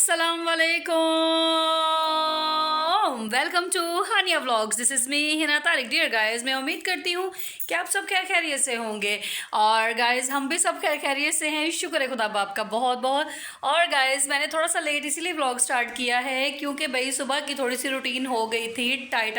अस्सलाम वालेकुम, welcome to Hania vlogs. This is me Hina Tariq. Dear guys, मैं उम्मीद करती हूँ कि आप सब खैर खैरियत से होंगे। और गाइस, हम भी सब खैर खैरियत से हैं, शुक्र है खुदा बाप का बहुत बहुत। और गाइस, मैंने थोड़ा सा लेट इसीलिए व्लॉग स्टार्ट किया है क्योंकि भाई सुबह की थोड़ी सी रूटीन हो गई थी टाइट,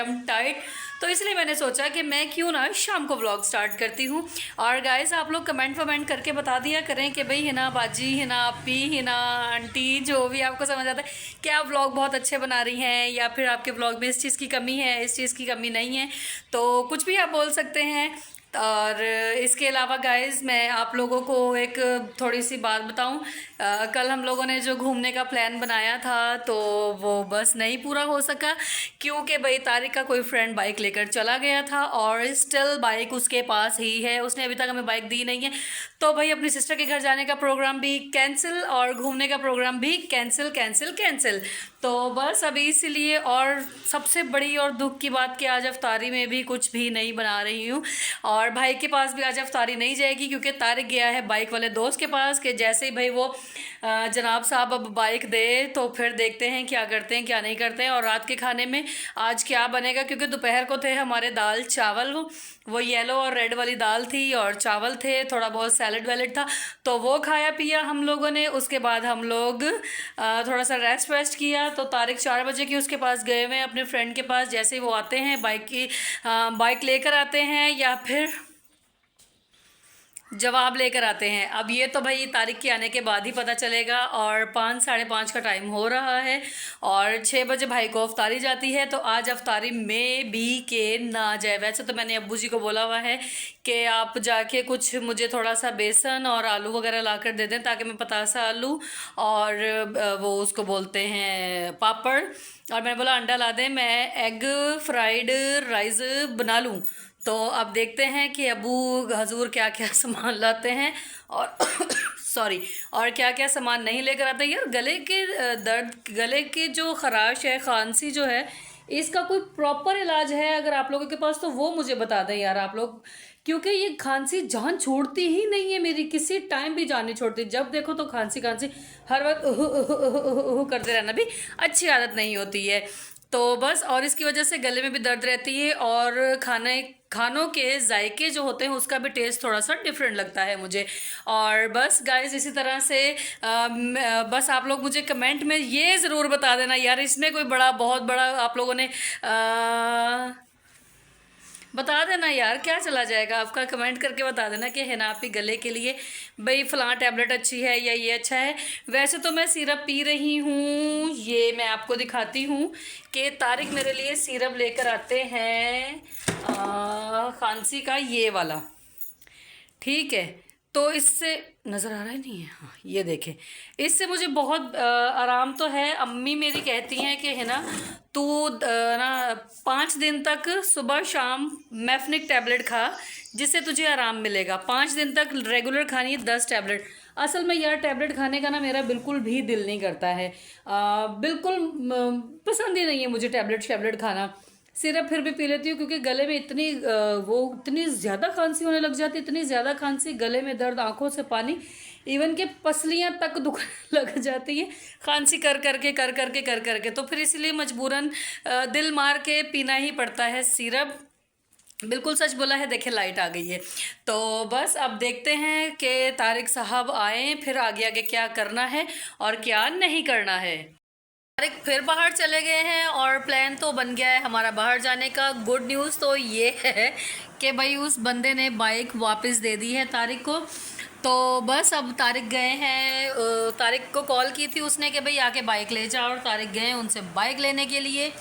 तो इसलिए मैंने सोचा कि मैं क्यों ना शाम को व्लॉग स्टार्ट करती हूँ। और गाइस, आप लोग कमेंट वमेंट करके बता दिया करें कि भाई हिना बाजी, हिना अपी, हिना आंटी, जो भी आपको समझ आता है कि आप व्लॉग बहुत अच्छे बना रही हैं या फिर आपके व्लॉग में इस चीज़ की कमी है, इस चीज़ की कमी नहीं है, तो कुछ भी आप बोल सकते हैं। और इसके अलावा गाइस, मैं आप लोगों को एक थोड़ी सी बात बताऊं। कल हम लोगों ने जो घूमने का प्लान बनाया था तो वो बस नहीं पूरा हो सका क्योंकि भाई तारिक का कोई फ्रेंड बाइक लेकर चला गया था और स्टिल बाइक उसके पास ही है, उसने अभी तक हमें बाइक दी नहीं है। तो भाई अपनी सिस्टर के घर जाने का प्रोग्राम भी कैंसिल और घूमने का प्रोग्राम भी कैंसिल कैंसिल कैंसिल। तो बस अभी इसीलिए, और सबसे बड़ी और दुख की बात कि आज अफ्तारी में भी कुछ भी नहीं बना रही हूँ और भाई के पास भी आज अफ्तारी नहीं जाएगी क्योंकि तारिक गया है बाइक वाले दोस्त के पास कि जैसे ही भाई वो जनाब साहब अब बाइक दे तो फिर देखते हैं क्या करते हैं क्या नहीं करते हैं। और रात के खाने में आज क्या बनेगा, क्योंकि दोपहर को थे हमारे दाल चावल, वो येलो और रेड वाली दाल थी और चावल थे, थोड़ा बहुत सैलड वैलड था, तो वो खाया पिया हम लोगों ने। उसके बाद हम लोग थोड़ा सा रेस्ट वेस्ट किया। तो तारिक 4 बजे की उसके पास गए हुए हैं अपने फ्रेंड के पास। जैसे ही वो आते हैं बाइक लेकर आते हैं या फिर जवाब लेकर आते हैं। अब ये तो भाई तारिक के आने के बाद ही पता चलेगा। और 5 साढ़े 5 का टाइम हो रहा है और 6 बजे भाई को अफ्तारी जाती है। तो आज अफ्तारी में भी के ना जाए। वैसे तो मैंने अब्बू जी को बोला हुआ है कि आप जाके कुछ मुझे थोड़ा सा बेसन और आलू वगैरह ला कर दे दें ताकि मैं पतासा आलू और वो उसको बोलते हैं पापड़, और मैंने बोला अंडा ला दें, मैं एग फ्राइड राइस बना लूँ। तो अब देखते हैं कि अबू हजूर क्या क्या सामान लाते हैं और सॉरी, और क्या क्या सामान नहीं लेकर आते। यार गले के दर्द, गले की जो खराश है, खांसी जो है, इसका कोई प्रॉपर इलाज है अगर आप लोगों के पास तो वो मुझे बता दें यार आप लोग, क्योंकि ये खांसी जान छोड़ती ही नहीं है मेरी, किसी टाइम भी जान नहीं छोड़ती। जब देखो तो खांसी खांसी, हर वक्त करते रहना भी अच्छी आदत नहीं होती है। तो बस, और इसकी वजह से गले में भी दर्द रहती है और खानों के जायके जो होते हैं उसका भी टेस्ट थोड़ा सा डिफरेंट लगता है मुझे। और बस गाइस, इसी तरह से बस आप लोग मुझे कमेंट में ये ज़रूर बता देना यार, इसमें कोई बहुत बड़ा आप लोगों ने बता देना यार, क्या चला जाएगा आपका, कमेंट करके बता देना कि हिना आपके गले के लिए भाई फ़लाँ टैबलेट अच्छी है या ये अच्छा है। वैसे तो मैं सिरप पी रही हूँ, ये मैं आपको दिखाती हूँ कि तारिक मेरे लिए सिरप लेकर आते हैं खांसी का, ये वाला, ठीक है। तो इससे नज़र आ रहा है, नहीं है, हाँ ये देखें, इससे मुझे बहुत आराम तो है। अम्मी मेरी कहती हैं कि है ना तू ना 5 दिन तक सुबह शाम मैफनिक टैबलेट खा जिससे तुझे आराम मिलेगा। 5 दिन तक रेगुलर खानी है 10 टैबलेट। असल में यार टैबलेट खाने का ना मेरा बिल्कुल भी दिल नहीं करता है, बिल्कुल पसंद ही नहीं है मुझे टैबलेट खाना। सिरप फिर भी पी लेती हूँ क्योंकि गले में इतनी ज़्यादा खांसी होने लग जाती है, इतनी ज़्यादा खांसी, गले में दर्द, आंखों से पानी, इवन के पसलियाँ तक दुखने लग जाती है खांसी कर करके। तो फिर इसलिए मजबूरन दिल मार के पीना ही पड़ता है सिरप। बिल्कुल सच बोला है। देखिए लाइट आ गई है। तो बस अब देखते हैं कि तारिक साहब आए फिर आगे आगे क्या करना है और क्या नहीं करना है। तारिक फिर बाहर चले गए हैं और प्लान तो बन गया है हमारा बाहर जाने का। गुड न्यूज़ तो ये है कि भाई उस बंदे ने बाइक वापस दे दी है तारिक को। तो बस अब तारिक गए हैं, तारिक को कॉल की थी उसने कि भाई आके बाइक ले जाओ, और तारिक गए उनसे बाइक लेने के लिए।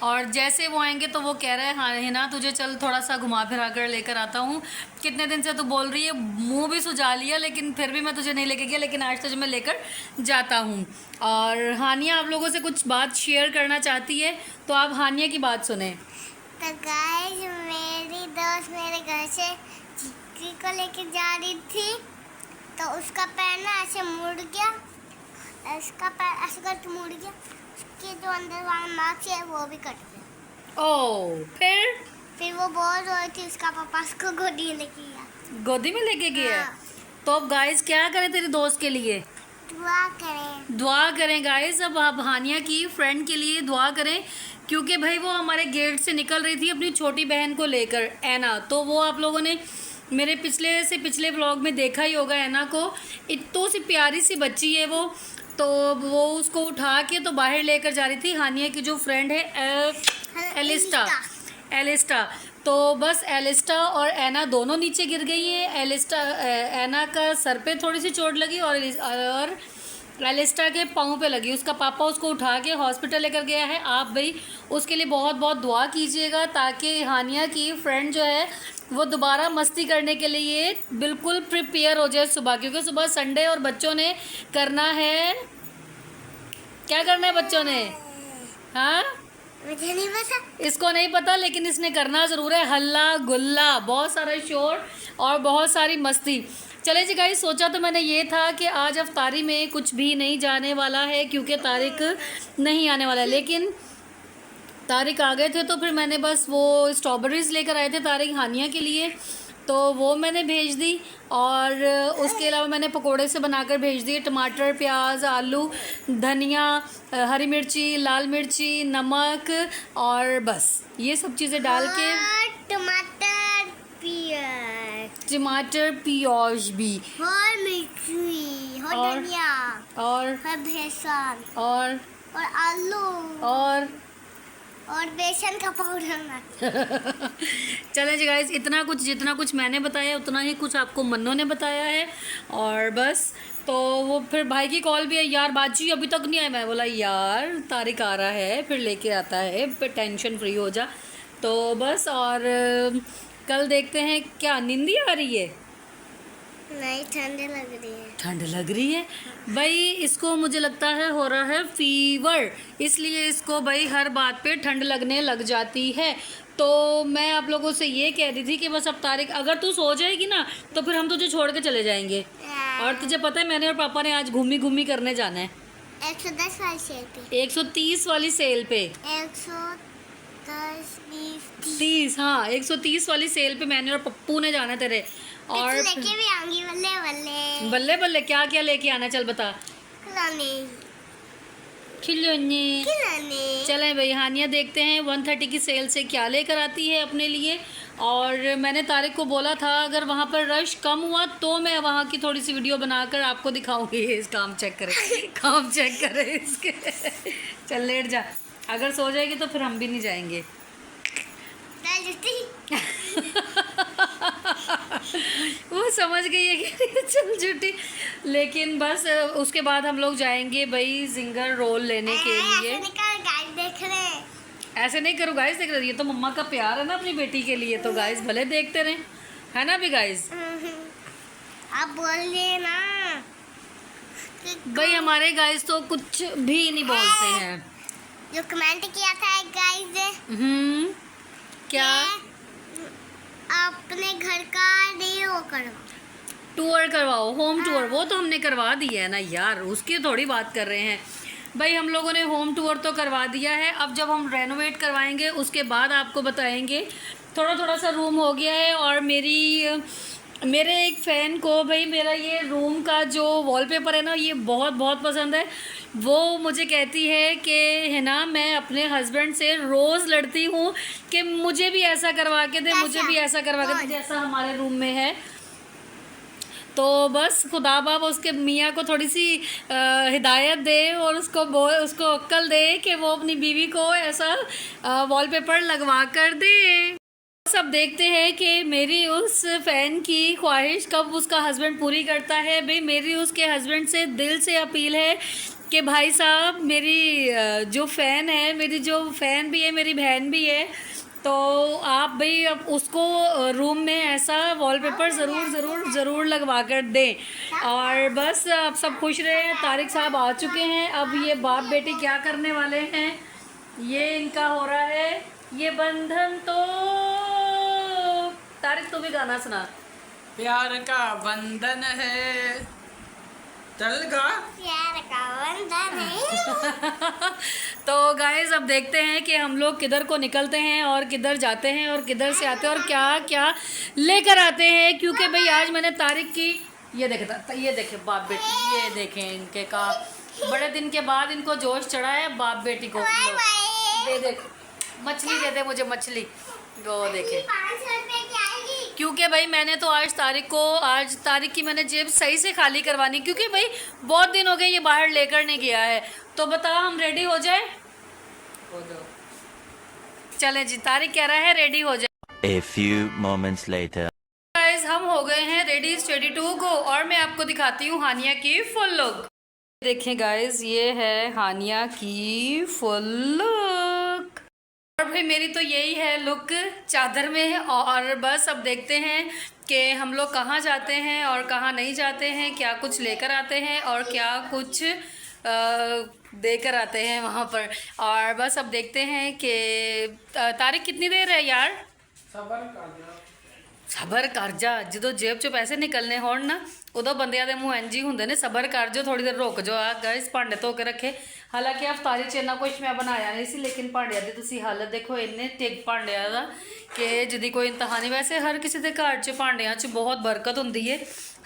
और जैसे वो आएंगे तो वो कह रहे हैं हाँ है ना, तुझे चल थोड़ा सा घुमा फिरा कर लेकर आता हूँ। कितने दिन से तू बोल रही है, मुंह भी सुझा लिया लेकिन फिर भी मैं तुझे नहीं लेके गया, लेकिन आज तुझे मैं लेकर जाता हूँ। और हानिया आप लोगों से कुछ बात शेयर करना चाहती है, तो आप हानिया की बात सुने। तो गाइस, मेरी दोस्त मेरे घर से चिक्की को लेके जा रही थी तो उसका पैर ना ऐसे मुड़ गया, उसका पैर ऐसे करके मुड़ गया, उसके जो अंदर वाला मांस है वो भी कट गया। ओह, फिर वो बोल रही थी, उसका पापा उसको गोदी में लेके गया। गोदी में लेके गया। हाँ। तो अब गाइस क्या करें तेरी दोस्त के लिए? दुआ करें। दुआ करें गाइस, अब आप हानिया की फ्रेंड के लिए दुआ करें, क्योंकि भाई वो हमारे गेट से निकल रही थी अपनी छोटी बहन को लेकर, ऐना। तो वो आप लोगों ने मेरे पिछले व्लॉग में देखा ही होगा ऐना को। इतनी सी प्यारी सी बच्ची है वो, तो वो उसको उठा के तो बाहर लेकर जा रही थी हानिया की जो फ्रेंड है एलिस्टा। तो बस एलिस्टा और ऐना दोनों नीचे गिर गई हैं। ऐना का सर पे थोड़ी सी चोट लगी और एलिस्टा के पाँव पे लगी। उसका पापा उसको उठा के हॉस्पिटल लेकर गया है। आप भाई उसके लिए बहुत बहुत दुआ कीजिएगा, ताकि हानिया की फ्रेंड जो है वो दोबारा मस्ती करने के लिए बिल्कुल प्रिपेयर हो जाए सुबह, क्योंकि सुबह संडे और बच्चों ने करना है, क्या करना है बच्चों ने? हाँ, मुझे नहीं पता। इसको नहीं पता, लेकिन इसने करना ज़रूर है। हल्ला गुल्ला, बहुत सारा शोर और बहुत सारी मस्ती। चले जी गाइस, सोचा तो मैंने ये था कि आज अफ्तारी में कुछ भी नहीं जाने वाला है, क्योंकि तारिक नहीं आने वाला है। लेकिन तारिक आ गए थे, तो फिर मैंने बस वो स्ट्रॉबेरीज़ लेकर आए थे तारिक हानिया के लिए, तो वो मैंने भेज दी। और उसके अलावा मैंने पकोड़े से बनाकर भेज दिए, टमाटर, प्याज, आलू, धनिया, हरी मिर्ची, लाल मिर्ची, नमक, और बस ये सब चीज़ें डाल के, टमाटर प्याज भी, और मिर्ची, और धनिया, और बेसन, और आलू, और बेसन का पाउडर। चले जी गाइस, जितना कुछ मैंने बताया उतना ही कुछ आपको मन्नो ने बताया है। और बस तो वो फिर भाई की कॉल भी है, यार बाजी अभी तक नहीं आया। मैं बोला यार तारिक आ रहा है, फिर लेके आता है, फिर टेंशन फ्री हो जा। तो बस, और कल देखते हैं। क्या नींदी आ रही है? नहीं, ठंड लग रही है। ठंड लग रही है भाई, इसको मुझे लगता है हो रहा है फीवर, इसलिए इसको भाई हर बात पे ठंड लगने लग जाती है। तो मैं आप लोगों से ये कह रही थी कि बस अब तारिक, अगर तू सो जाएगी ना तो फिर हम तुझे छोड़ के चले जाएंगे। और तुझे पता है मैंने और पापा ने आज घूमी करने जाना है 110 वाली सेल पे, 130 वाली सेल पे, 110, 20, 30, हाँ 130 वाली सेल पे मैंने और पप्पू ने जाना तेरे। और लेके भी आऊंगी, बल्ले बल्ले। बल्ले बल्ले क्या क्या लेके आना, चल बता। खिलौने। चलें भाई, हानिया देखते हैं 130 की सेल से क्या लेकर आती है अपने लिए। और मैंने तारिक को बोला था अगर वहाँ पर रश कम हुआ तो मैं वहाँ की थोड़ी सी वीडियो बनाकर आपको दिखाऊंगी। इस काम चेक करें इसके। चल लेट जा, अगर सो जाएगी तो फिर हम भी नहीं जाएंगे। वो समझ गई है कि चल झूठी। लेकिन बस उसके बाद हम लोग जाएंगे भाई जिंगर रोल लेने के लिए। ऐसे नहीं करो गाइस, देख रही है तो मम्मा का प्यार है ना अपनी बेटी के लिए, तो गाइस भले देखते रहे, है ना भी गाइस? आप बोलिए ना भाई, हमारे गाइस तो कुछ भी नहीं बोलते हैं। जो कमेंट किया था गाइस, क्या अपने घर का टूर करवाओ, होम टूर, वो तो हमने करवा दिया है ना यार, उसकी थोड़ी बात कर रहे हैं भाई। हम लोगों ने होम टूर तो करवा दिया है, अब जब हम रेनोवेट करवाएंगे उसके बाद आपको बताएंगे। थोड़ा सा रूम हो गया है। और मेरे एक फ़ैन को भाई मेरा ये रूम का जो वॉलपेपर है ना ये बहुत पसंद है। वो मुझे कहती है कि है ना, मैं अपने हस्बैंड से रोज़ लड़ती हूँ कि मुझे भी ऐसा करवा के दे, मुझे भी ऐसा करवा के दे जैसा हमारे रूम में है। तो बस खुदा बाप उसके मियाँ को थोड़ी सी हिदायत दे और उसको अक्ल दे कि वो अपनी बीवी को ऐसा वॉलपेपर लगवा कर दे। सब देखते हैं कि मेरी उस फ़ैन की ख्वाहिश कब उसका हस्बैंड पूरी करता है। भाई मेरी उसके हस्बैंड से दिल से अपील है कि भाई साहब, मेरी जो फ़ैन है, मेरी जो फ़ैन भी है मेरी बहन भी है, तो आप भाई अब उसको रूम में ऐसा वॉलपेपर ज़रूर लगवा कर दें। और बस अब सब खुश रहे। तारिक साहब आ चुके हैं, अब ये बाप बेटी क्या करने वाले हैं, ये इनका हो रहा है ये बंधन। तो तारिक तू भी गाना सुना। प्यार का बंधन है, चल गा। प्यार का बंधन है। तो गाइस अब देखते हैं कि हम लोग किधर को निकलते हैं और किधर जाते हैं और किधर से आते हैं और क्या क्या लेकर आते हैं, क्योंकि भाई आज मैंने तारिक की ये देखे, ये देखे बाप बेटी, ये देखें इनके का बड़े दिन के बाद इनको जोश चढ़ा है बाप बेटी को। दे दे मछली, दे दे मुझे मछली। वो देखे, 500 रुपए की आएगी। क्योंकि भाई मैंने तो आज तारिक की मैंने जेब सही से खाली करवानी, क्योंकि भाई बहुत दिन हो गए ये बाहर लेकर नहीं गया है। तो बता हम रेडी हो जाए? हो जाओ। चले जी, तारिक कह रहा है रेडी हो जाए। A few moments later. Guys हम हो गए हैं रेडी, स्टडी टू गो, और मैं आपको दिखाती हूँ हानिया की फुल लुक। देखें गाइस, ये है हानिया की फुल लुक। और भाई मेरी तो यही है लुक चादर में। और बस अब देखते हैं कि हम लोग कहाँ जाते हैं और कहाँ नहीं जाते हैं, क्या कुछ लेकर आते हैं और क्या कुछ देकर आते हैं वहाँ पर। और बस अब देखते हैं कि तारीख कितनी देर है यार। ਸਬਰ ਕਰ ਜਾ, ਜਦੋਂ ਜੇਬ ਚੋਂ ਪੈਸੇ ਨਿਕਲਨੇ ਹੋਣ ਨਾ ਉਦੋਂ ਬੰਦਿਆਂ ਦੇ ਮੂੰਹ ਇੰਝ ਹੀ ਹੁੰਦੇ ਨੇ, ਸਬਰ ਕਰ ਜਾ, ਥੋੜੀ ਦੇਰ ਰੁਕ ਜਾ। ਆ ਗਾਇਸ ਭਾਂਡੇ ਧੋ ਕੇ ਰੱਖੇ, ਹਾਲਾਂਕਿ ਅਫਤਾਰੀ 'ਚ ਇੰਨਾ ਕੁਝ ਮੈਂ ਬਣਾਇਆ ਨਹੀਂ ਸੀ, ਲੇਕਿਨ ਭਾਂਡਿਆਂ ਦੀ ਤੁਸੀਂ ਹਾਲਤ ਦੇਖੋ, ਇੰਨੇ ਟਿਕ ਭਾਂਡਿਆਂ ਦਾ ਕਿ ਜਿਹਦੀ ਕੋਈ ਇੰਤਹਾ ਨਹੀਂ। ਵੈਸੇ ਹਰ ਕਿਸੇ ਦੇ ਘਰ 'ਚ ਭਾਂਡਿਆਂ 'ਚ ਬਹੁਤ ਬਰਕਤ ਹੁੰਦੀ ਹੈ,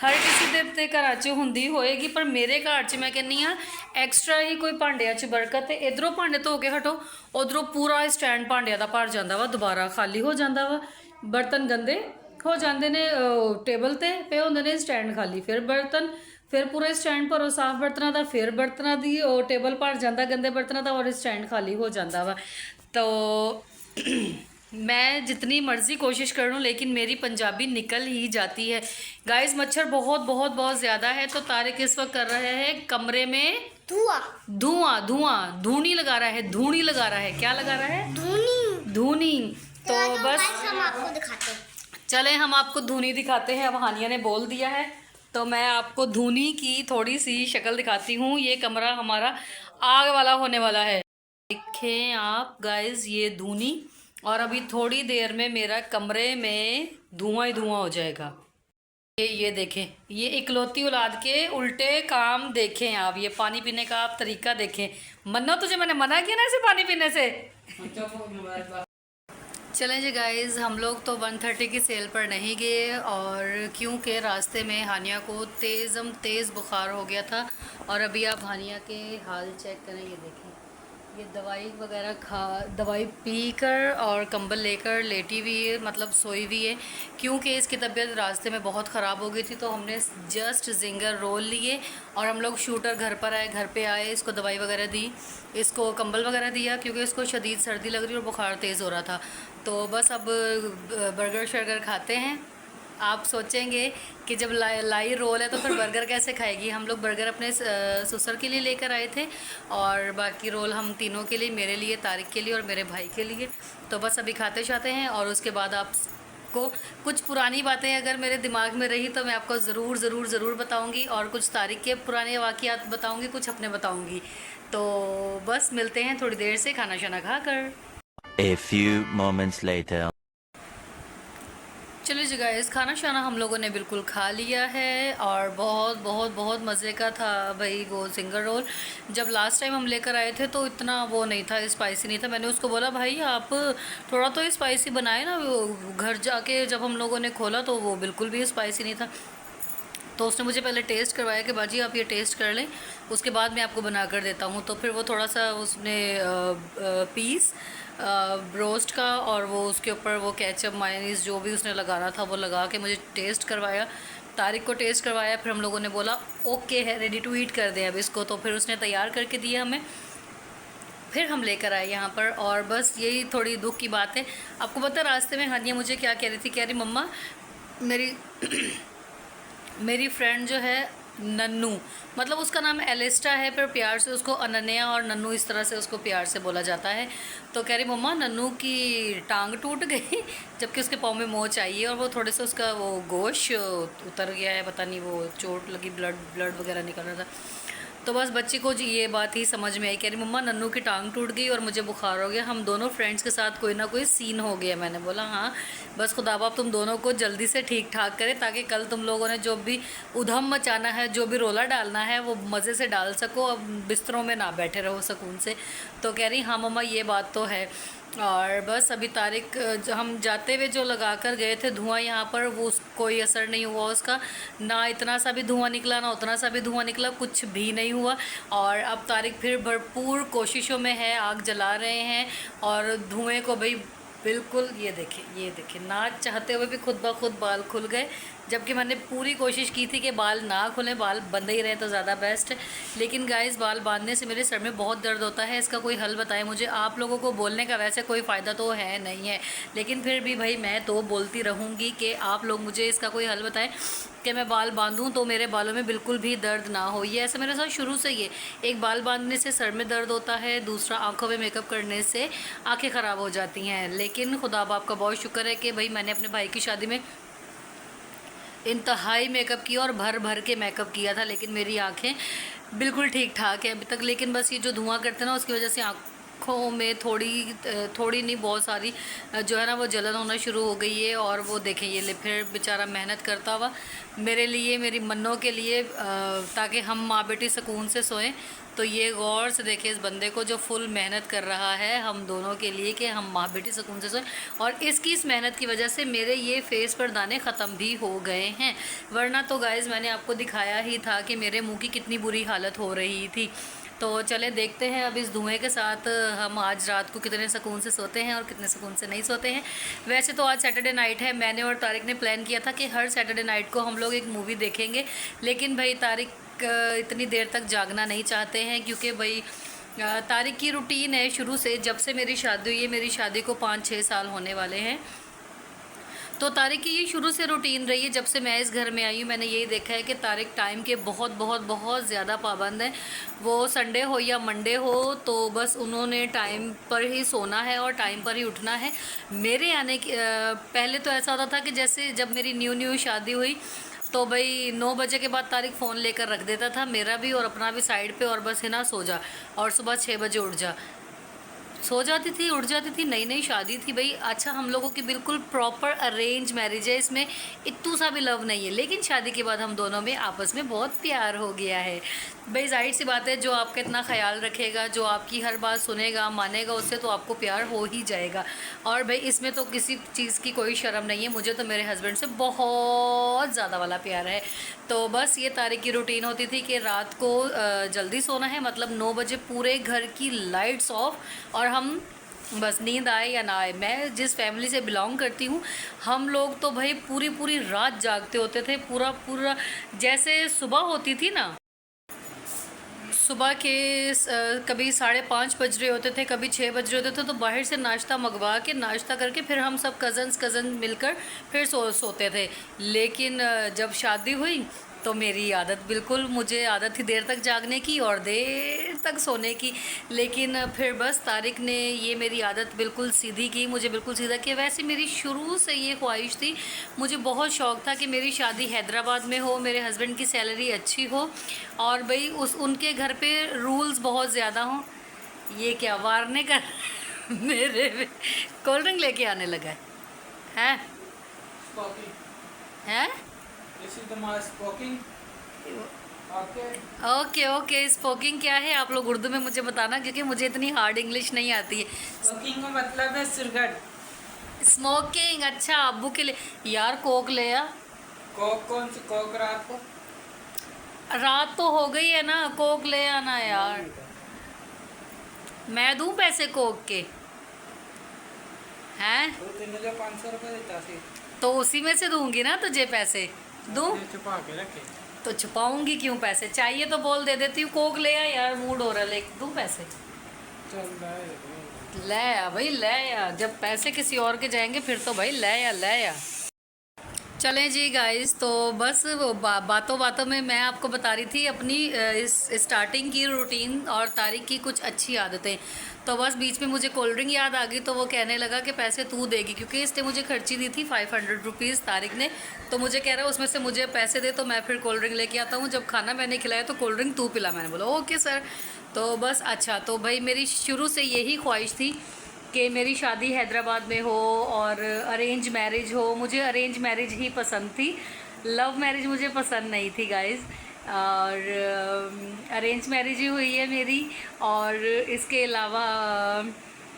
ਹਰ ਕਿਸੇ ਦੇ ਤੇ ਘਰਾਂ 'ਚ ਹੁੰਦੀ ਹੋਏਗੀ, ਪਰ ਮੇਰੇ ਘਰ 'ਚ ਮੈਂ ਕਹਿੰਦੀ ਆ ਐਕਸਟਰਾ ਹੀ ਕੋਈ ਭਾਂਡਿਆਂ 'ਚ ਬਰਕਤ। ਤੇ ਇਧਰੋਂ ਭਾਂਡੇ ਧੋ ਕੇ ਹਟੋ, ਉਧਰੋਂ ਪੂਰਾ ਸਟੈਂਡ ਭਾਂਡਿਆਂ ਦਾ ਭਰ ਜਾਂਦਾ ਵਾ, ਦੁਬਾਰਾ ਖਾਲੀ ਹੋ ਜਾਂਦਾ ਵਾ, ਬਰਤਨ ਗੰਦੇ हो जाते ने, टेबल ते पे होंदे ने स्टैंड खाली, फिर बर्तन, फिर पूरा स्टैंड भरो साफ बर्तनों का, फिर बर्तनों की टेबल भर जाता गंदे बर्तनों का और स्टैंड खाली हो जाता वा। तो मैं जितनी मर्ज़ी कोशिश कर लूँ लेकिन मेरी पंजाबी निकल ही जाती है। गाइस मच्छर बहुत बहुत बहुत ज़्यादा है, तो तारिक इस वक्त कर रहे हैं कमरे में धूनी लगा रहा है, धूनी लगा रहा है। क्या लगा रहा है? धूनी। तो बस हम आपको दिखाते हैं। चले हम आपको धूनी दिखाते हैं। अब हानिया ने बोल दिया है तो मैं आपको धूनी की थोड़ी सी शक्ल दिखाती हूँ। ये कमरा हमारा आग वाला होने वाला है, देखें आप गाइस ये धूनी। और अभी थोड़ी देर में मेरा कमरे में धुआं ही धुआं हो जाएगा। ये देखें, ये इकलौती औलाद के उल्टे काम देखें आप। ये पानी पीने का आप तरीका देखें। मन्नो तुझे मैंने मना किया ना इसे पानी पीने से। चलें जी गाइज़, हम लोग तो 130 की सेल पर नहीं गए, और क्योंकि रास्ते में हानिया को तेज़ बुखार हो गया था। और अभी आप हानिया के हाल चेक करें, ये देखें, ये दवाई वगैरह दवाई पीकर और कंबल लेकर लेटी हुई है, मतलब सोई हुई है, क्योंकि इसकी तबीयत रास्ते में बहुत ख़राब हो गई थी। तो हमने जस्ट जिंगर रोल लिए और हम लोग शूटर घर पर आए, घर पे आए, इसको दवाई वगैरह दी, इसको कंबल वगैरह दिया, क्योंकि इसको शदीद सर्दी लग रही और बुखार तेज़ हो रहा था। तो बस अब बर्गर शर्गर खाते हैं। आप सोचेंगे कि जब लाई रोल है तो फिर बर्गर कैसे खाएगी। हम लोग बर्गर अपने ससुर के लिए लेकर आए थे, और बाकी रोल हम तीनों के लिए, मेरे लिए, तारिक के लिए और मेरे भाई के लिए। तो बस अभी खाते जाते हैं, और उसके बाद आपको कुछ पुरानी बातें अगर मेरे दिमाग में रही तो मैं आपको ज़रूर बताऊंगी, और कुछ तारिक के पुराने वाक़यात बताऊंगी, कुछ अपने बताऊंगी। तो बस मिलते हैं थोड़ी देर से खाना शाना खा कर। A few moments later. चलो जी गाइस, खाना शाना हम लोगों ने बिल्कुल खा लिया है, और बहुत बहुत बहुत मज़े का था भाई वो सिंगर रोल। जब लास्ट टाइम हम लेकर आए थे तो इतना वो नहीं था, स्पाइसी नहीं था। मैंने उसको बोला भाई आप थोड़ा तो स्पाइसी बनाए ना। वो घर जाके जब हम लोगों ने खोला तो वो बिल्कुल भी स्पाइसी नहीं था। तो उसने मुझे पहले टेस्ट करवाया कि बाजी आप ये टेस्ट कर लें, उसके बाद मैं आपको बना कर देता हूँ। तो फिर वो थोड़ा सा उसने पीस रोस्ट का, और वो उसके ऊपर वो केचप मायोनीज़ जो भी उसने लगाना था वो लगा के मुझे टेस्ट करवाया, तारिक को टेस्ट करवाया। फिर हम लोगों ने बोला ओके है, रेडी टू ईट कर दें अब इसको। तो फिर उसने तैयार करके दिया हमें, फिर हम लेकर आए यहाँ पर। और बस यही थोड़ी दुख की बात है। आपको पता है रास्ते में हानिया मुझे क्या कह रही थी, कह रही मम्मा मेरी फ्रेंड जो है नन्नू, मतलब उसका नाम एलिस्टा है, पर प्यार से उसको अनन्या और नन्नू इस तरह से उसको प्यार से बोला जाता है। तो कह रही मम्मा नन्नू की टांग टूट गई जबकि उसके पाँव में मोच आई है, और वो थोड़े से उसका वो गोश्त उतर गया है, पता नहीं वो चोट लगी, ब्लड वगैरह निकल रहा था। तो बस बच्ची को जी ये बात ही समझ में आई, कह रही मम्मा नन्नू की टांग टूट गई और मुझे बुखार हो गया, हम दोनों फ्रेंड्स के साथ कोई ना कोई सीन हो गया। मैंने बोला हाँ बस खुदा बाप तुम दोनों को जल्दी से ठीक ठाक करे, ताकि कल तुम लोगों ने जो भी उधम मचाना है, जो भी रोला डालना है, वो मज़े से डाल सको, अब बिस्तरों में ना बैठे रहो सुकून से। तो कह रही हाँ मम्मा ये बात तो है। और बस अभी तारिक हम जाते हुए जो लगा कर गए थे धुआं यहाँ पर, वो कोई असर नहीं हुआ उसका, ना इतना सा भी धुआं निकला ना उतना सा भी धुआं निकला, कुछ भी नहीं हुआ। और अब तारिक फिर भरपूर कोशिशों में है, आग जला रहे हैं और धुएं को भाई बिल्कुल, ये देखें ना चाहते हुए भी खुद ब खुद बाल खुल गए, जबकि मैंने पूरी कोशिश की थी कि बाल ना खुलें, बाल बंधे ही रहें तो ज़्यादा बेस्ट है। लेकिन गाइस बाल बांधने से मेरे सर में बहुत दर्द होता है, इसका कोई हल बताएं मुझे। आप लोगों को बोलने का वैसे कोई फ़ायदा तो है नहीं है, लेकिन फिर भी भाई मैं तो बोलती रहूँगी कि आप लोग मुझे इसका कोई हल बताएं कि मैं बाल बांधूं तो मेरे बालों में बिल्कुल भी दर्द ना हो। ये ऐसा मेरे साथ शुरू से ही है, एक बाल बांधने से सर में दर्द होता है, दूसरा आंखों में मेकअप करने से आंखें ख़राब हो जाती हैं। लेकिन खुदा बाप का बहुत शुक्र है कि भाई मैंने अपने भाई की शादी में इंतहाई मेकअप किया और भर भर के मेकअप किया था, लेकिन मेरी आंखें बिल्कुल ठीक ठाक है अभी तक। लेकिन बस ये जो धुआं करते हैं ना, उसकी वजह से आँखों में थोड़ी नहीं बहुत सारी जो है ना वो जलन होना शुरू हो गई है। और वो देखें ये ले फिर बेचारा मेहनत करता हुआ मेरे लिए, मेरी मन्नों के लिए, ताकि हम माँ बेटी सुकून से सोएं। तो ये गौर से देखें इस बंदे को जो फुल मेहनत कर रहा है हम दोनों के लिए कि हम माँ बेटी सुकून से सोएं। और इसकी इस मेहनत की वजह से मेरे ये फेस पर दाने ख़त्म भी हो गए हैं, वरना तो गाइज़ मैंने आपको दिखाया ही था कि मेरे मुंह की कितनी बुरी हालत हो रही थी। तो चले देखते हैं अब इस धुएं के साथ हम आज रात को कितने सुकून से सोते हैं और कितने सुकून से नहीं सोते हैं। वैसे तो आज सैटरडे नाइट है, मैंने और तारिक ने प्लान किया था कि हर सैटरडे नाइट को हम लोग एक मूवी देखेंगे, लेकिन भाई तारिक इतनी देर तक जागना नहीं चाहते हैं, क्योंकि भाई तारिक की रूटीन है शुरू से, जब से मेरी शादी हुई है, मेरी शादी को 5-6 साल होने वाले हैं, तो तारिक की ये शुरू से रूटीन रही है। जब से मैं इस घर में आई हूँ मैंने यही देखा है कि तारिक टाइम के बहुत बहुत बहुत ज़्यादा पाबंद है। वो संडे हो या मंडे हो तो बस उन्होंने टाइम पर ही सोना है और टाइम पर ही उठना है। मेरे आने के पहले तो ऐसा होता था कि जैसे जब मेरी न्यू शादी हुई तो भाई 9 बजे के बाद तारिक फ़ोन लेकर रख देता था, मेरा भी और अपना भी साइड पे, और बस है ना सो जा, और सुबह 6 बजे उठ जा। सो जाती थी उठ जाती थी, नई नई शादी थी भाई। अच्छा हम लोगों की बिल्कुल प्रॉपर अरेंज मैरिज है, इसमें इतू सा भी लव नहीं है, लेकिन शादी के बाद हम दोनों में आपस में बहुत प्यार हो गया है भाई। जाहिर सी बात है, जो आपका इतना ख्याल रखेगा, जो आपकी हर बात सुनेगा मानेगा, उससे तो आपको प्यार हो ही जाएगा। और भाई इसमें तो किसी चीज़ की कोई शर्म नहीं है, मुझे तो मेरे हस्बैंड से बहुत ज़्यादा वाला प्यार है। तो बस ये तारिक की रूटीन होती थी कि रात को जल्दी सोना है, मतलब 9 बजे पूरे घर की लाइट्स ऑफ, और हम बस नींद आए या ना आए। मैं जिस फैमिली से बिलोंग करती हूँ, हम लोग तो भाई पूरी पूरी रात जागते होते थे, पूरा जैसे सुबह होती थी ना, सुबह के कभी 5:30 बज रहे होते थे, कभी 6 बज रहे होते थे, तो बाहर से नाश्ता मंगवा के नाश्ता करके फिर हम सब कज़न मिलकर फिर सोते थे। लेकिन जब शादी हुई तो मेरी आदत बिल्कुल, मुझे आदत थी देर तक जागने की और देर तक सोने की, लेकिन फिर बस तारिक ने ये मेरी आदत बिल्कुल सीधी की, मुझे बिल्कुल सीधा किया। वैसे मेरी शुरू से ये ख्वाहिश थी, मुझे बहुत शौक़ था कि मेरी शादी हैदराबाद में हो, मेरे हस्बैंड की सैलरी अच्छी हो, और भाई उनके घर पे रूल्स बहुत ज़्यादा हों। ये क्या वारने का मेरे कोल्ड ड्रिंक लेके आने लगा है हैं? ओके स्पोकिंग क्या है आप लोग उर्दू में मुझे बताना, क्योंकि मुझे इतनी हार्ड इंग्लिश नहीं आती है। स्मोकिंग का मतलब है सिगरेट। स्मोकिंग, अच्छा अब्बू के लिए यार कोक ले आ। कोक कौन सी कोक? रात को रात तो हो गई है ना, कोक ले आना यार। मैं दूं पैसे कोक के हैं? तो 500 रुपये देता सी, तो उसी में से दूंगी ना तुझे पैसे, दूं छुपा के रखे। तो छुपाऊंगी क्यों? पैसे चाहिए तो बोल दे देती हूँ। कोक ले आ यार, मूड हो रहा है, ले दूं पैसे? चल रहा ले आ भाई ले आ, जब पैसे किसी और के जाएंगे फिर तो भाई ले आ। चलें जी गाइस, तो बस बातों बातों में मैं आपको बता रही थी अपनी इस स्टार्टिंग की रूटीन और तारिक की कुछ अच्छी आदतें। तो बस बीच में मुझे कोल्ड ड्रिंक याद आ गई, तो वो कहने लगा कि पैसे तू देगी, क्योंकि इसने मुझे खर्ची दी थी 500 रुपीज़ तारिक ने। तो मुझे कह रहा है उसमें से मुझे पैसे दे तो मैं फिर कोल्ड ड्रिंक लेके आता हूँ। जब खाना मैंने खिलाया तो कोल्ड ड्रिंक तू पिला। मैंने बोला ओके सर। तो बस अच्छा, तो भाई मेरी शुरू से यही ख्वाहिश थी कि मेरी शादी हैदराबाद में हो और अरेंज मैरिज हो। मुझे अरेंज मैरिज ही पसंद थी, लव मैरिज मुझे पसंद नहीं थी गाइज़। और अरेंज मैरिज ही हुई है मेरी। और इसके अलावा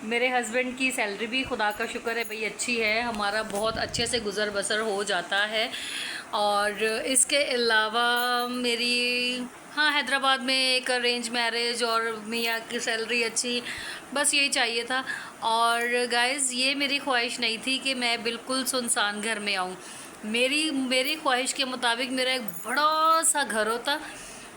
मेरे हस्बैंड की सैलरी भी खुदा का शुक्र है भाई अच्छी है, हमारा बहुत अच्छे से गुज़र बसर हो जाता है। और इसके अलावा मेरी हाँ हैदराबाद में एक अरेंज मैरिज और मियाँ की सैलरी अच्छी, बस यही चाहिए था। और गाइज़ ये मेरी ख्वाहिश नहीं थी कि मैं बिल्कुल सुनसान घर में आऊँ। मेरी ख्वाहिश के मुताबिक मेरा एक बड़ा सा घर होता,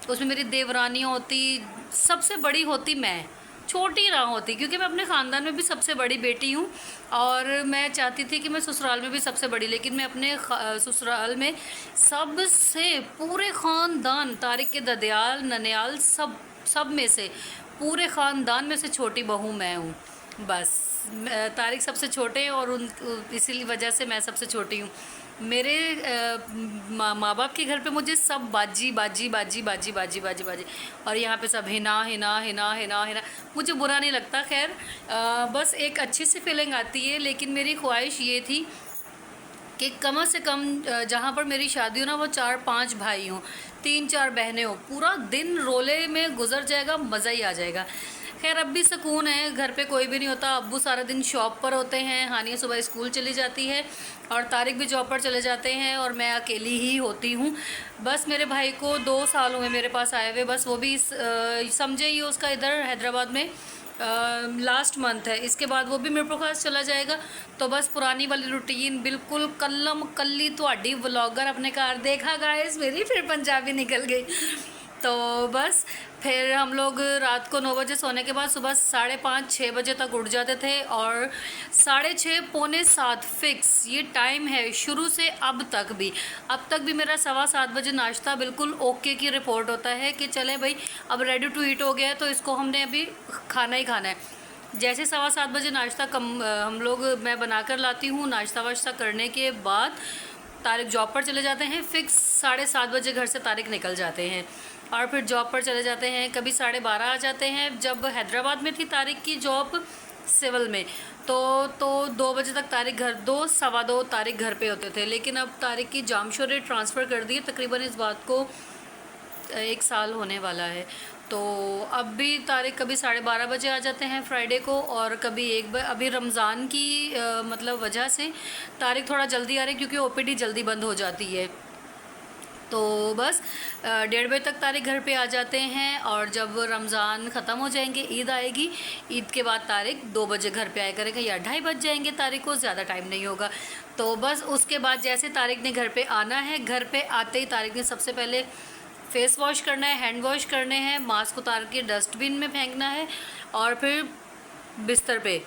उसमें मेरी देवरानियाँ होती, सबसे बड़ी होती मैं, छोटी ना होती, क्योंकि मैं अपने ख़ानदान में भी सबसे बड़ी बेटी हूँ। और मैं चाहती थी कि मैं ससुराल में भी सबसे बड़ी, लेकिन मैं अपने ससुराल में सबसे पूरे ख़ानदान तारिक के ददियाल ननियाल सब में से पूरे ख़ानदान में से छोटी बहू मैं हूँ। बस तारिक सबसे छोटे हैं और उन इसी वजह से मैं सबसे छोटी हूँ। मेरे माँ बाप के घर पे मुझे सब बाजी बाजी बाजी बाजी बाजी बाजी बाजी, और यहाँ पे सब हिना हिना हिना हिना हिना। मुझे बुरा नहीं लगता, खैर बस एक अच्छी सी फीलिंग आती है। लेकिन मेरी ख्वाहिश ये थी कि कम से कम जहाँ पर मेरी शादी हो ना वो 4-5 भाई हों, 3-4 बहनें हों, पूरा दिन रोले में गुजर जाएगा, मज़ा ही आ जाएगा। खैर अब भी सुकून है, घर पे कोई भी नहीं होता, अब्बू सारा दिन शॉप पर होते हैं, हानिया सुबह स्कूल चली जाती है और तारिक भी जॉब पर चले जाते हैं और मैं अकेली ही होती हूँ। बस मेरे भाई को 2 साल हुए मेरे पास आए हुए, बस वो भी समझे ही उसका इधर हैदराबाद में लास्ट मंथ है, इसके बाद वो भी मेरे पास चला जाएगा। तो बस पुरानी वाली रूटीन बिल्कुल कल्लम कल्ली तुहाडी व्लॉगर अपने घर देखा गाइस, मेरी फिर पंजाबी निकल गई। तो बस फिर हम लोग रात को 9 बजे सोने के बाद सुबह 5:30-6 बजे तक उठ जाते थे, और 6:30 पौने 7 फिक्स ये टाइम है शुरू से अब तक भी। अब तक भी मेरा 7:15 बजे नाश्ता बिल्कुल ओके की रिपोर्ट होता है कि चले भाई अब रेडी टू ईट हो गया है, तो इसको हमने अभी खाना ही खाना है। जैसे 7:15 बजे नाश्ता हम लोग मैं बनाकर लाती हूँ, नाश्ता वाश्ता करने के बाद तारिक जॉब पर चले जाते हैं। फिक्स 7:30 बजे घर से तारिक निकल जाते हैं और फिर जॉब पर चले जाते हैं। कभी 12:30 आ जाते हैं। जब हैदराबाद में थी तारिक की जॉब सिविल में, तो 2 बजे तक तारिक घर, 2 सवा 2 तारिक घर पे होते थे। लेकिन अब तारिक की जामशोरे ट्रांसफ़र कर दी, तकरीबन इस बात को 1 साल होने वाला है। तो अब भी तारिक कभी 12:30 बजे आ जाते हैं फ्राइडे को, और कभी 1 बजे। अभी रमज़ान की मतलब वजह से तारिक थोड़ा जल्दी आ रहे क्योंकि ओपीडी जल्दी बंद हो जाती है। तो बस 1:30 बजे तक तारिक घर पे आ जाते हैं, और जब रमज़ान ख़त्म हो जाएंगे, ईद आएगी, ईद के बाद तारिक 2 बजे घर पे आया करेगा, या 2:30 बज जाएंगे तारिक को, ज़्यादा टाइम नहीं होगा। तो बस उसके बाद जैसे तारिक ने घर पे आना है, घर पे आते ही तारिक ने सबसे पहले फेस वॉश करना है, हैंड वॉश करने हैं, मास्क उतार के डस्टबिन में फेंकना है, और फिर बिस्तर पे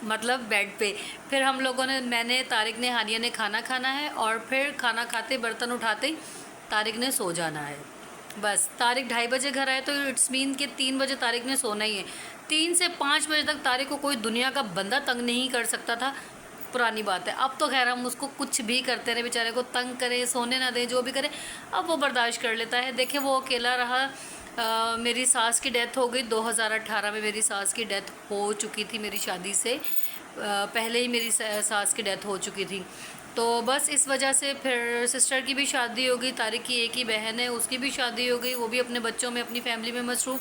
मतलब बेड पे फिर हम लोगों ने, मैंने, तारिक ने, हानिया ने खाना खाना है, और फिर खाना खाते बर्तन उठाते ही तारिक ने सो जाना है। बस तारिक 2:30 बजे घर आए तो इट्स मीन कि 3 बजे तारिक ने सोना ही है। 3 से 5 बजे तक तारिक को कोई दुनिया का बंदा तंग नहीं कर सकता था, पुरानी बात है। अब तो खैर हम उसको कुछ भी करते रहे, बेचारे को तंग करें, सोने ना दें, जो भी करें, अब वो बर्दाश्त कर लेता है। देखें वो अकेला रहा। मेरी सास की डेथ हो गई 2018 में, मेरी सास की डेथ हो चुकी थी, मेरी शादी से पहले ही मेरी सास की डेथ हो चुकी थी। तो बस इस वजह से फिर सिस्टर की भी शादी हो गई, तारिक की एक ही बहन है, उसकी भी शादी हो गई, वो भी अपने बच्चों में, अपनी फैमिली में मसरूफ़।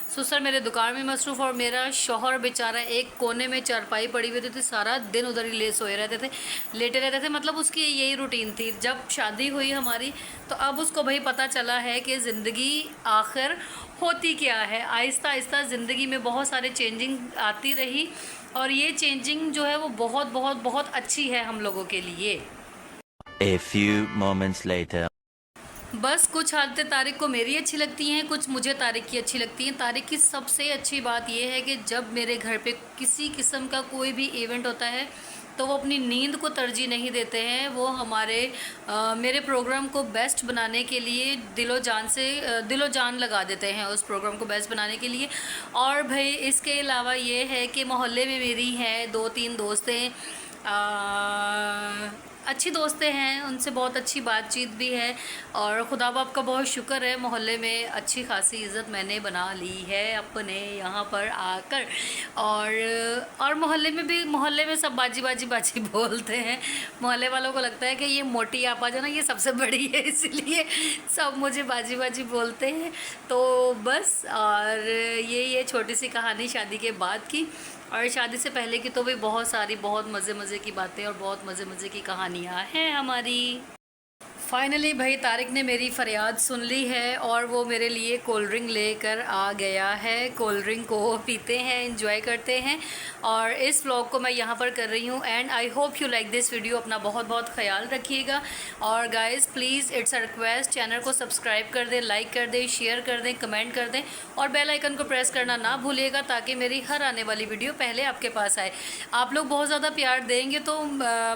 ससुर मेरे दुकान में मसरूफ़, और मेरा शौहर बेचारा एक कोने में चारपाई पड़ी हुई थी, सारा दिन उधर ही सोए रहते थे, लेटे रहते थे। मतलब उसकी यही रूटीन थी। जब शादी हुई हमारी तो अब उसको भाई पता चला है कि ज़िंदगी आखिर होती क्या है। आहिस्ता आहिस्ता ज़िंदगी में बहुत सारे चेंजिंग आती रही, और ये चेंजिंग जो है वो बहुत बहुत बहुत अच्छी है हम लोगों के लिए। A few moments later. बस कुछ आदतें तारिक को मेरी अच्छी लगती हैं, कुछ मुझे तारिक की अच्छी लगती हैं। तारिक की सबसे अच्छी बात यह है कि जब मेरे घर पे किसी किस्म का कोई भी इवेंट होता है तो वो अपनी नींद को तरजीह नहीं देते हैं। वो मेरे प्रोग्राम को बेस्ट बनाने के लिए दिलो जान लगा देते हैं उस प्रोग्राम को बेस्ट बनाने के लिए। और भाई इसके अलावा ये है कि मोहल्ले में मेरी हैं 2-3 दोस्तें, अच्छी दोस्तें हैं, उनसे बहुत अच्छी बातचीत भी है, और खुदा बाप का बहुत शुक्र है मोहल्ले में अच्छी खासी इज़्ज़त मैंने बना ली है अपने यहाँ पर आकर। और मोहल्ले में सब बाजी बाजी बाजी बोलते हैं। मोहल्ले वालों को लगता है कि ये मोटी आपा जो ना ये सबसे बड़ी है, इसलिए सब मुझे बाजी बाजी बोलते हैं। तो बस, और ये छोटी सी कहानी शादी के बाद की। और शादी से पहले की तो भी बहुत सारी बहुत मज़े मज़े की बातें और बहुत मज़े मज़े की कहानियाँ हैं हमारी। फाइनली भाई तारिक ने मेरी फ़रियाद सुन ली है और वो मेरे लिए कोल्ड ड्रिंक लेकर आ गया है। कोल्ड ड्रिंक को पीते हैं, एंजॉय करते हैं और इस व्लॉग को मैं यहाँ पर कर रही हूँ। And I hope you like this video. अपना बहुत बहुत ख्याल रखिएगा और guys please it's a request, channel को सब्सक्राइब कर दें, लाइक कर दें, शेयर कर दें, कमेंट कर दें और बेल आइकन को प्रेस करना ना भूलिएगा ताकि मेरी हर आने वाली वीडियो पहले आपके पास आए। आप लोग बहुत ज़्यादा प्यार देंगे तो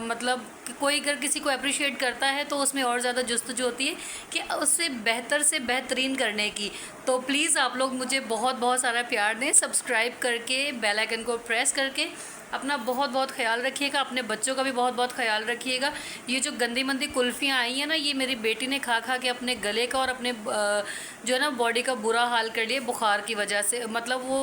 मतलब कोई अगर किसी को अप्रिशिएट करता है तो उसमें और ज़्यादा जस्तजू होती है कि उससे बेहतर से बेहतरीन करने की। तो प्लीज़ आप लोग मुझे बहुत बहुत सारा प्यार दें, सब्सक्राइब करके बेल आइकन को प्रेस करके। अपना बहुत बहुत ख्याल रखिएगा, अपने बच्चों का भी बहुत बहुत ख्याल रखिएगा। ये जो गंदी मंदी कुल्फ़ियाँ आई हैं ना, ये मेरी बेटी ने खा खा के अपने गले का और अपने जो है ना बॉडी का बुरा हाल कर लिया बुखार की वजह से। मतलब वो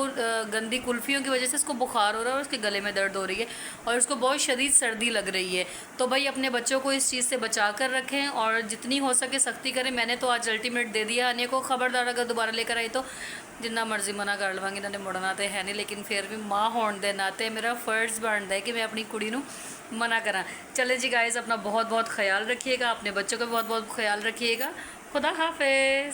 गंदी कुल्फ़ियों की वजह से इसको बुखार हो रहा है और उसके गले में दर्द हो रही है और उसको बहुत शदीद सर्दी लग रही है। तो भाई अपने बच्चों को इस चीज़ से बचा कर रखें और जितनी हो सके सख्ती करें। मैंने तो आज अल्टीमेट दे दिया आने को, खबरदार अगर दोबारा लेकर आई तो जिन्ना मर्जी मना कर लवांगी, इन्होंने मुड़ना तो है नहीं, लेकिन फिर भी माँ होने के नाते मेरा फर्ज बनता है कि मैं अपनी कुड़ी नूं मना करा। चले जी गाइस, अपना बहुत बहुत ख्याल रखिएगा, अपने बच्चों का बहुत बहुत ख्याल रखिएगा। खुदा हाफिज़।